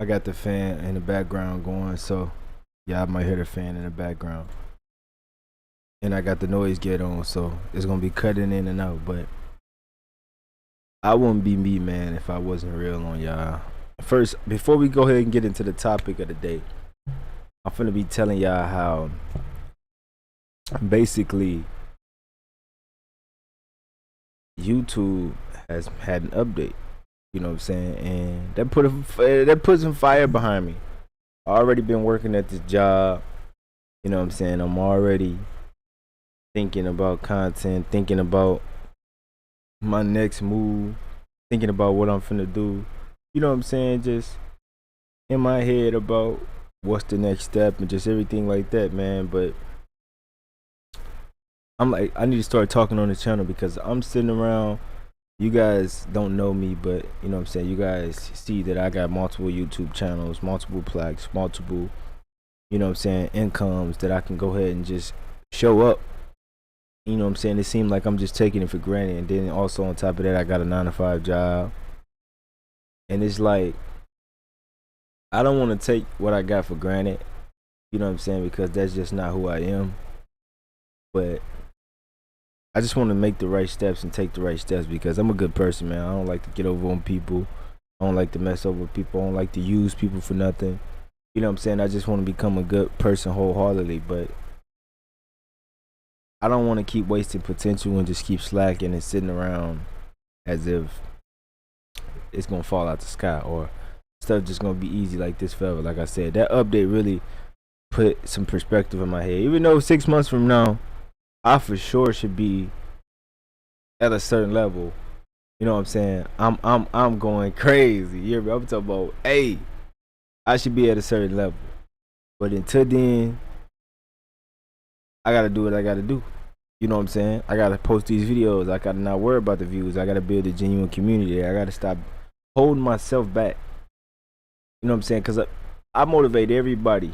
I got the fan in the background going, so yeah, I might hear the fan in the background. And I got the noise gate on, so it's gonna be cutting in and out. But I wouldn't be me, man, if I wasn't real on y'all. First, before we go ahead and get into the topic of the day, I'm finna be telling y'all how basically YouTube has had an update. You know what I'm saying? And that put some fire behind me. I already been working at this job. You know what I'm saying? I'm already thinking about content, thinking about my next move, thinking about what I'm finna do. You know what I'm saying? Just in my head about what's the next step and just everything like that, man. But I'm like, I need to start talking on the channel because I'm sitting around. You guys don't know me, but you know what I'm saying? You guys see that I got multiple YouTube channels, multiple plaques, multiple, you know what I'm saying, incomes that I can go ahead and just show up. You know what I'm saying? It seemed like I'm just taking it for granted. And then also on top of that, I got a 9 to 5 job. And it's like, I don't want to take what I got for granted. You know what I'm saying? Because that's just not who I am. But I just want to make the right steps and take the right steps because I'm a good person, man. I don't like to get over on people. I don't like to mess over people. I don't like to use people for nothing. You know what I'm saying? I just want to become a good person wholeheartedly. But I don't want to keep wasting potential and just keep slacking and sitting around as if it's gonna fall out the sky or stuff just gonna be easy like this forever. Like I said, that update really put some perspective in my head. Even though 6 months from now, I for sure should be at a certain level. You know what I'm saying? I'm going crazy. You hear me? I'm talking about, hey, I should be at a certain level. But until then, I gotta do what I gotta do. You know what I'm saying? I gotta post these videos. I gotta not worry about the views. I gotta build a genuine community. I gotta stop holding myself back. You know what I'm saying? Because I motivate everybody,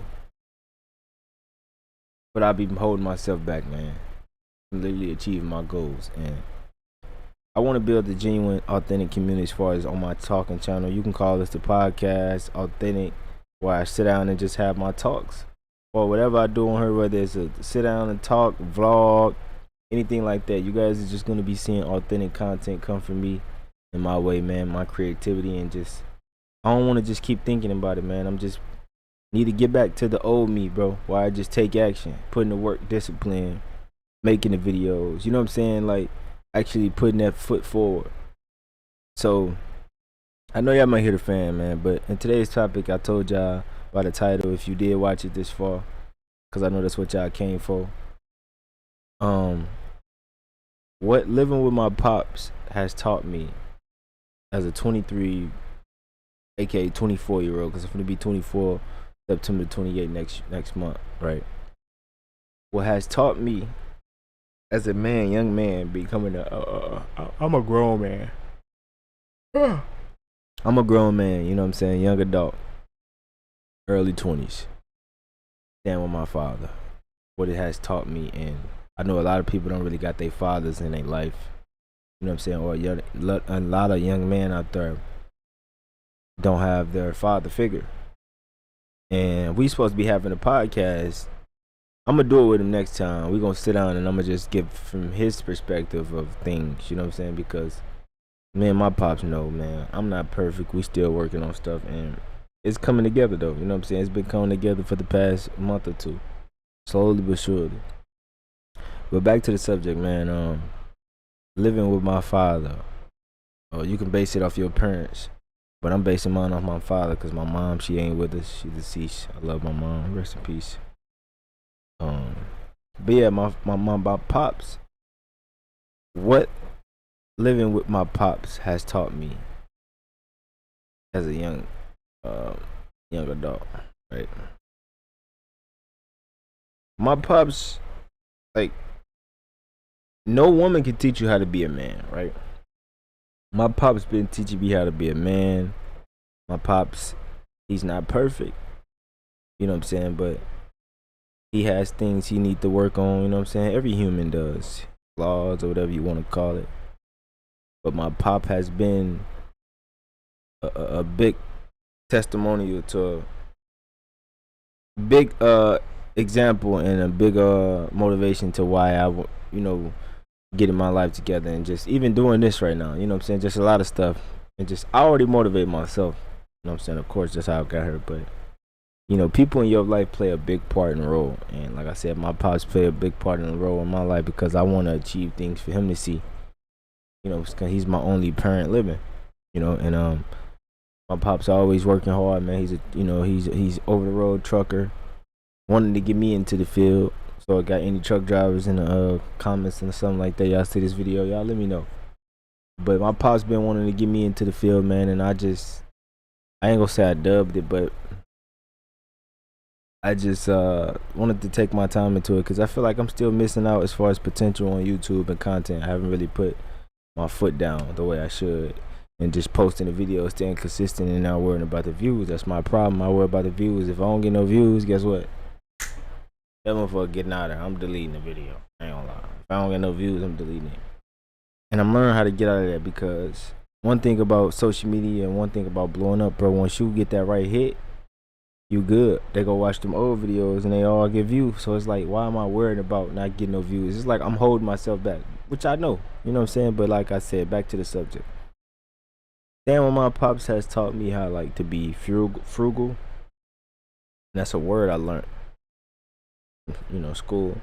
but I be holding myself back, man. I'm literally achieving my goals, and I want to build a genuine, authentic community as far as on my talking channel. You can call this the podcast, authentic, where I sit down and just have my talks, or whatever I do on her, whether it's a sit down and talk, vlog, anything like that. You guys are just gonna be seeing authentic content come from me in my way, man. My creativity and just I don't want to just keep thinking about it, man. I'm just need to get back to the old me, bro. Where I just take action, putting the work, discipline, making the videos. You know what I'm saying? Like actually putting that foot forward. So I know y'all might hear the fan, man. But in today's topic, I told y'all by the title, if you did watch it this far, because I know that's what y'all came for. What living with my pops has taught me as a 23, aka 24-year-old, because I'm gonna be 24 September 28 next month, right? What has taught me as a man, young man, becoming I'm a grown man. I'm a grown man, you know what I'm saying? Young adult, early 20s. Stand with my father. What it has taught me, and I know a lot of people don't really got their fathers in their life. You know what I'm saying? Or a lot of young men out there don't have their father figure. And we supposed to be having a podcast. I'm gonna do it with him next time. We're gonna sit down and I'm gonna just give from his perspective of things, you know what I'm saying? Because man, my pops know, man, I'm not perfect. We still working on stuff and it's coming together though, you know what I'm saying? It's been coming together for the past month or two. Slowly but surely. But back to the subject, man. Living with my father. You can base it off your parents. But I'm basing mine off my father because my mom, she ain't with us. She's deceased. I love my mom. Rest in peace. But yeah, my pops. What living with my pops has taught me as a young adult, right? My pops, like, no woman can teach you how to be a man, right? My pops been teaching me how to be a man. My pops, he's not perfect. You know what I'm saying? But he has things he need to work on, you know what I'm saying? Every human does. Flaws or whatever you want to call it. But my pop has been a big testimonial to a big example and a big motivation to why getting my life together and just even doing this right now. You know what I'm saying? Just a lot of stuff. And just I already motivate myself. You know what I'm saying? Of course, that's how I got here. But people in your life play a big part in the role. And like I said, my pops play a big part in the role in my life because I want to achieve things for him to see. Because he's my only parent living. And my pops always working hard, man. He's over the road trucker, wanting to get me into the field. So I got any truck drivers in the comments and something like that. Y'all see this video, y'all let me know. But my pops been wanting to get me into the field, man, and I ain't gonna say I dubbed it, but I just wanted to take my time into it because I feel like I'm still missing out as far as potential on YouTube and content. I haven't really put my foot down the way I should. And just posting the video, staying consistent and not worrying about the views. That's my problem. I worry about the views. If I don't get no views, guess what? That motherfucker getting out of there. I'm deleting the video. I ain't gonna lie. If I don't get no views, I'm deleting it. And I'm learning how to get out of that because one thing about social media and one thing about blowing up, bro, once you get that right hit, you good. They go watch them old videos and they all get views. So it's like, why am I worried about not getting no views? It's like I'm holding myself back, which I know. You know what I'm saying? But like I said, back to the subject. Damn, when my pops has taught me how to be frugal. And that's a word I learned. School.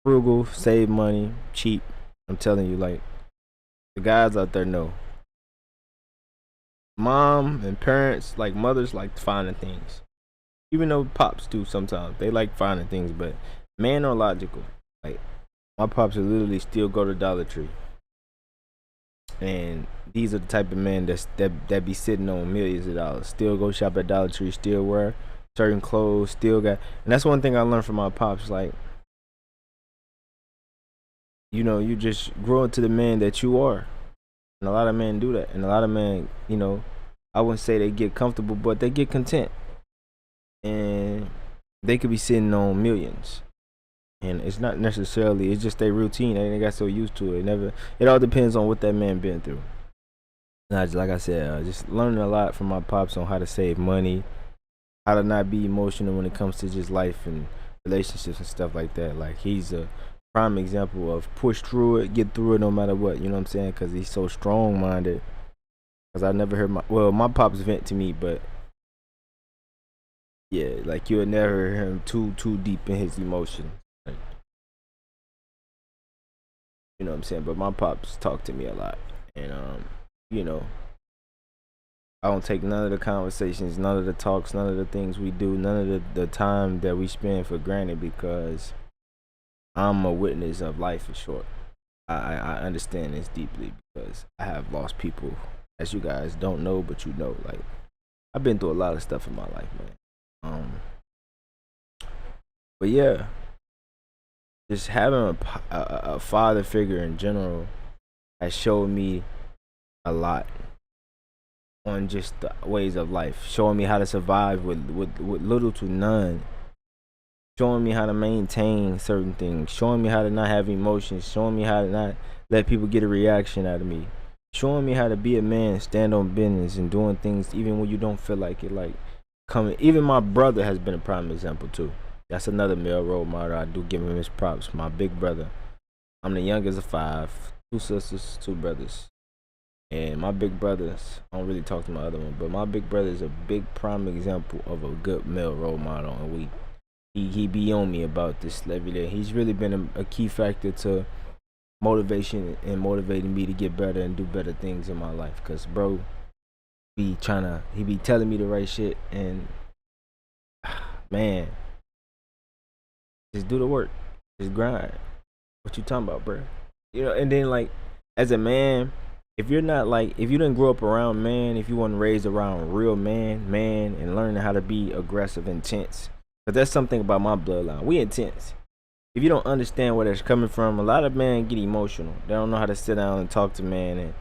Frugal, save money, cheap. I'm telling you, the guys out there know. Mom and parents, mothers like finding things. Even though pops do sometimes. They like finding things, but men are logical. My pops will literally still go to Dollar Tree. And these are the type of men that be sitting on millions of dollars. Still go shop at Dollar Tree, still wear certain clothes, still got. And that's one thing I learned from my pops. You just grow into the man that you are. And a lot of men do that. And a lot of men, I wouldn't say they get comfortable, but they get content. And they could be sitting on millions. And it's not necessarily, it's just their routine. They got so used to it. It all depends on what that man been through. And like I said, just learning a lot from my pops on how to save money, how to not be emotional when it comes to just life and relationships and stuff like that. He's a prime example of push through it, get through it no matter what. You know what I'm saying? Because he's so strong-minded. Because I never heard my pops vent to me, but yeah, you would never hear him too deep in his emotions. You know what I'm saying? But my pops talk to me a lot. And, I don't take none of the conversations, none of the talks, none of the things we do, none of the time that we spend for granted because I'm a witness of life in short. I understand this deeply because I have lost people, as you guys don't know, but you know. I've been through a lot of stuff in my life, man. But yeah. Just having a father figure in general has showed me a lot on just the ways of life, showing me how to survive with little to none, showing me how to maintain certain things, showing me how to not have emotions, showing me how to not let people get a reaction out of me, showing me how to be a man, stand on business, and doing things even when you don't feel like it. Even my brother has been a prime example too. That's another male role model. I do give him his props. My big brother. I'm the youngest of 5. 2 sisters, 2 brothers. And my big brothers, I don't really talk to my other one, but my big brother is a big prime example of a good male role model. And he be on me about this every day. He's really been a key factor to motivation and motivating me to get better and do better things in my life. Cause bro, he be telling me the right shit, and man, just do the work. Just grind. What you talking about, bro? And then as a man, if you didn't grow up around man, if you weren't raised around real man, and learning how to be aggressive, intense. Cause that's something about my bloodline. We intense. If you don't understand where that's coming from, a lot of men get emotional. They don't know how to sit down and talk to man and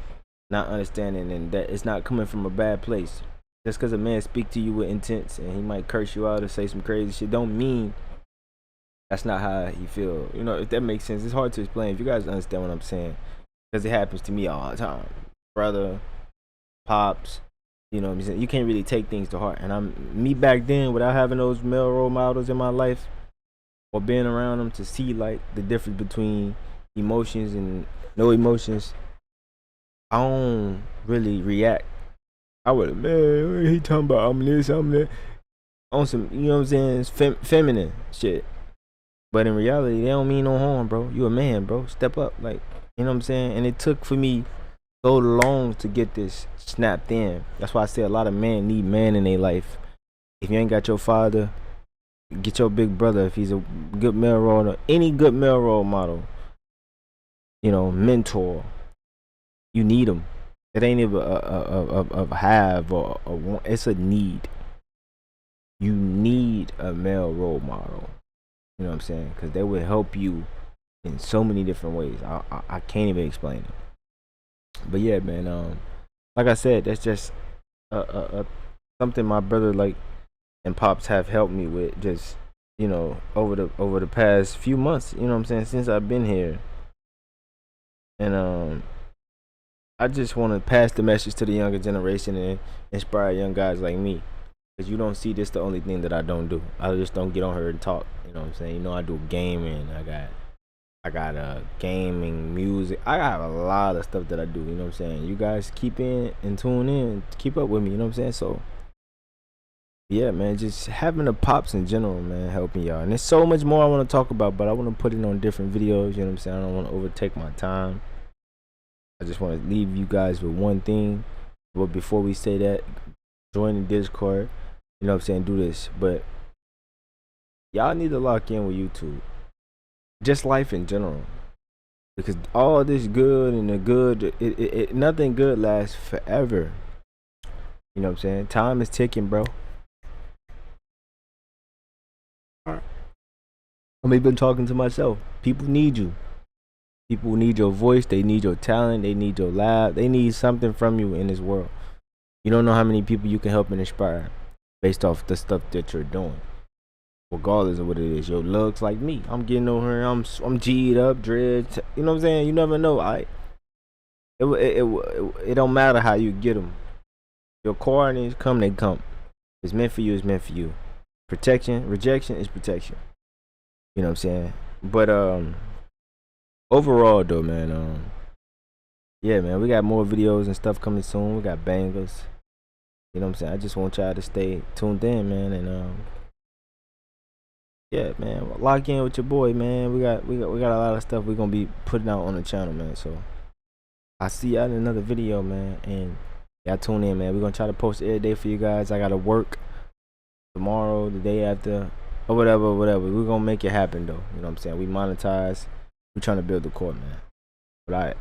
not understanding, and that it's not coming from a bad place. Just cause a man speak to you with intense and he might curse you out or say some crazy shit, don't mean that's not how he feel. If that makes sense. It's hard to explain. If you guys understand what I'm saying, because it happens to me all the time. Brother, pops, You know what I'm saying? You can't really take things to heart. And me back then, without having those male role models in my life or being around them to see like the difference between emotions and no emotions, I don't really react. I would, man, he talking about I'm this, I'm that, on some, you know what I'm saying, it's feminine shit. But in reality, they don't mean no harm, bro. You a man, bro. Step up, like, you know what I'm saying. And it took for me so long to get this snapped in. That's why I say a lot of men need man in their life. If you ain't got your father, get your big brother. If he's a good male role model, any good male role model, you know, mentor, you need him. It ain't even a have or a want. It's a need. You need a male role model. You know what I'm saying? Because they will help you in so many different ways. I can't even explain it. But yeah, man. Like I said, that's just something my brother like and pops have helped me with. Just, you know, over the past few months. You know what I'm saying? Since I've been here, and I just want to pass the message to the younger generation and inspire young guys like me. Cause you don't see this the only thing that I don't do. I just don't get on here and talk. You know what I'm saying? You know, I do gaming. I got gaming, music. I got a lot of stuff that I do. You know what I'm saying? You guys keep in and tune in, keep up with me. You know what I'm saying? So yeah, man, just having the pops in general, man, helping y'all. And there's so much more I want to talk about, but I want to put it on different videos. You know what I'm saying? I don't want to overtake my time. I just want to leave you guys with one thing. But before we say that, join the Discord. You know what I'm saying? Do this. But y'all need to lock in with YouTube. Just life in general. Because all this good and the good, nothing good lasts forever. You know what I'm saying? Time is ticking, bro. I'm even talking to myself. People need you. People need your voice. They need your talent. They need your laugh. They need something from you in this world. You don't know how many people you can help and inspire based off the stuff that you're doing, regardless of what it is. Your looks, like me, I'm getting on here. I'm G'd up, dreads. You know what I'm saying? You never know. It don't matter how you get them. Your coordinates come, they come. It's meant for you. It's meant for you. Protection, rejection is protection. You know what I'm saying? But overall though, man, yeah, man, we got more videos and stuff coming soon. We got bangers. You know what I'm saying? I just want y'all to stay tuned in, man, and yeah, man, lock in with your boy, man. We got a lot of stuff we're gonna be putting out on the channel, man. So I'll see y'all in another video, man, and y'all tune in, man. We're gonna try to post every day for you guys. I gotta work tomorrow, the day after, or whatever. We're gonna make it happen though. You know what I'm saying? We monetize. We're trying to build the court, man. But all right.